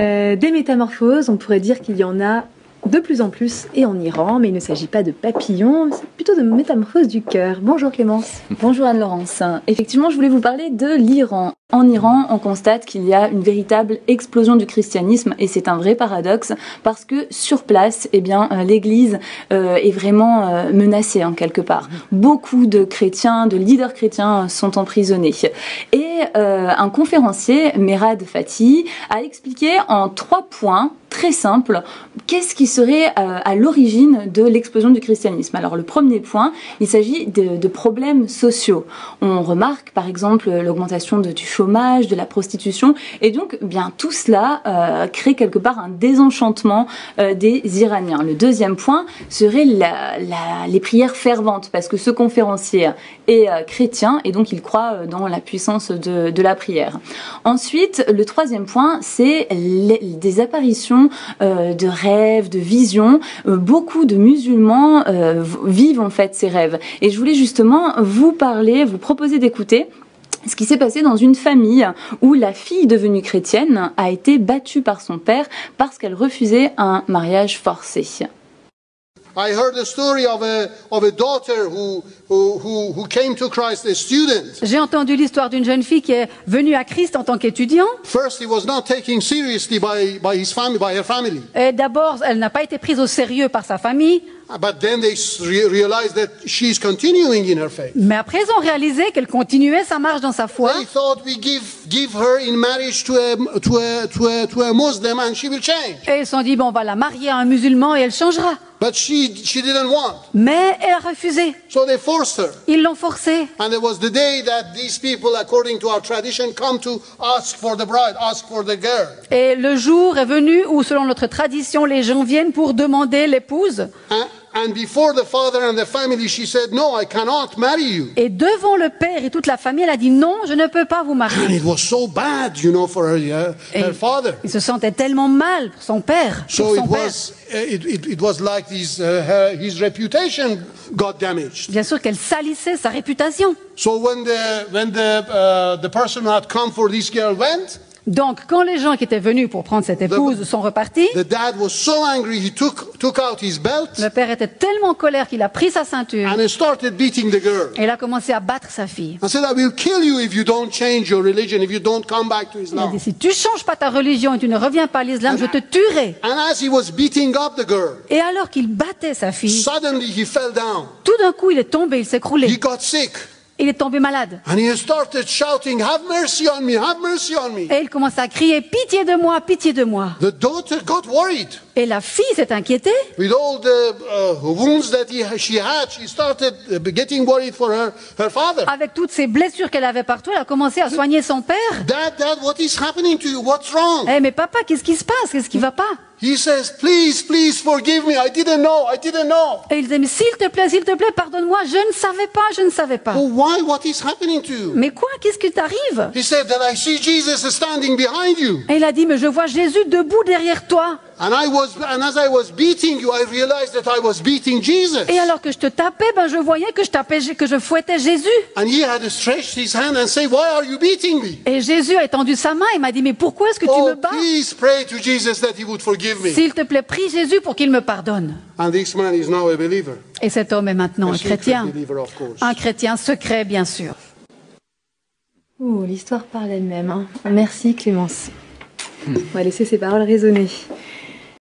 Des métamorphoses, on pourrait dire qu'il y en a de plus en plus et en Iran, mais il ne s'agit pas de papillons, c'est plutôt de métamorphoses du cœur. Bonjour Clémence. Bonjour Anne-Laurence. Effectivement, je voulais vous parler de l'Iran. En Iran, on constate qu'il y a une véritable explosion du christianisme et c'est un vrai paradoxe parce que sur place, l'Église est vraiment menacée en quelque part. Beaucoup de chrétiens, de leaders chrétiens sont emprisonnés. Et un conférencier, Merad Fatih, a expliqué en 3 points très simples qu'est-ce qui serait à l'origine de l'explosion du christianisme. Alors le premier point, il s'agit de problèmes sociaux. On remarque par exemple l'augmentation du chômage, de la prostitution, et donc tout cela crée quelque part un désenchantement des Iraniens. Le deuxième point serait les prières ferventes, parce que ce conférencier est chrétien et donc il croit dans la puissance de la prière. Ensuite, le troisième point, c'est des apparitions de rêves, de visions. Beaucoup de musulmans vivent en fait ces rêves. Et je voulais justement vous proposer d'écouter ce qui s'est passé dans une famille où la fille devenue chrétienne a été battue par son père parce qu'elle refusait un mariage forcé. I heard the story of a daughter who came to Christ as student. J'ai entendu l'histoire d'une jeune fille qui est venue à Christ en tant qu'étudiant. First, he was not taken seriously by her family. Et d'abord, elle n'a pas été prise au sérieux par sa famille. But then they realized that she's continuing in her faith. Mais après, ils ont réalisé qu'elle continuait sa marche dans sa foi. They thought we give her in marriage to a Muslim and she will change. Et ils se sont dit, on va la marier à un musulman et elle changera. But she didn't want. Mais elle a refusé. So they forced her. Ils l'ont forcée. And it was the day that these people, according to our tradition, come to ask for the bride, ask for the girl. Et le jour est venu où, selon notre tradition, les gens viennent pour demander l'épouse. And before the father and the family, she said, "No, I cannot marry you." Et devant le père et toute la famille, elle a dit non, je ne peux pas vous marier. And it was so bad, for her father. Il se sentait tellement mal pour son père. So it was like his reputation got damaged. Bien sûr qu'elle salissait sa réputation. So when the person who had come for this girl went. Donc, quand les gens qui étaient venus pour prendre cette épouse sont repartis, the dad was so angry, he took out his belt. Le père était tellement en colère qu'il a pris sa ceinture. And he started beating the girl. Et il a commencé à battre sa fille. I said, I will kill you if you don't change your religion, if you don't come back to Islam. Il a dit, si tu changes pas ta religion et tu ne reviens pas à l'islam, je te tuerai. And as he was beating up the girl, et alors qu'il battait sa fille, suddenly he fell down. Tout d'un coup, il est tombé, il s'est écroulé. He got sick. Il est tombé malade. And he started shouting, "Have mercy on me, have mercy on me." Et il commence à crier, pitié de moi, pitié de moi. The daughter got worried. Et la fille s'est inquiétée. With all the wounds that she had, she started getting worried for her father. Avec toutes ces blessures qu'elle avait partout, elle a commencé à soigner son père. Dad, what is happening to you? What's wrong? Mais papa, qu'est-ce qui se passe? Qu'est-ce qui va pas? He says, please forgive me. I didn't know. Et il disait, mais s'il te plaît, pardonne-moi. Je ne savais pas. Oh, why? What is happening to you? Mais quoi? Qu'est-ce qui t'arrive? He said that I see Jesus standing behind you. Et il a dit, mais je vois Jésus debout derrière toi. And as I was beating you, I realized that I was beating Jesus. Et alors que je te tapais, je voyais que je fouettais Jésus. And he had stretched his hand and said, "Why are you beating me?" Et Jésus a étendu sa main et m'a dit, mais pourquoi est-ce que tu me bats? Please pray to Jesus that he would forgive me. S'il te plaît, prie Jésus pour qu'il me pardonne. And this man is now a believer. Et cet homme est maintenant un chrétien. Believer, of course. Un chrétien secret, bien sûr. L'histoire parle elle-même. Merci Clémence. On va laisser ces paroles résonner.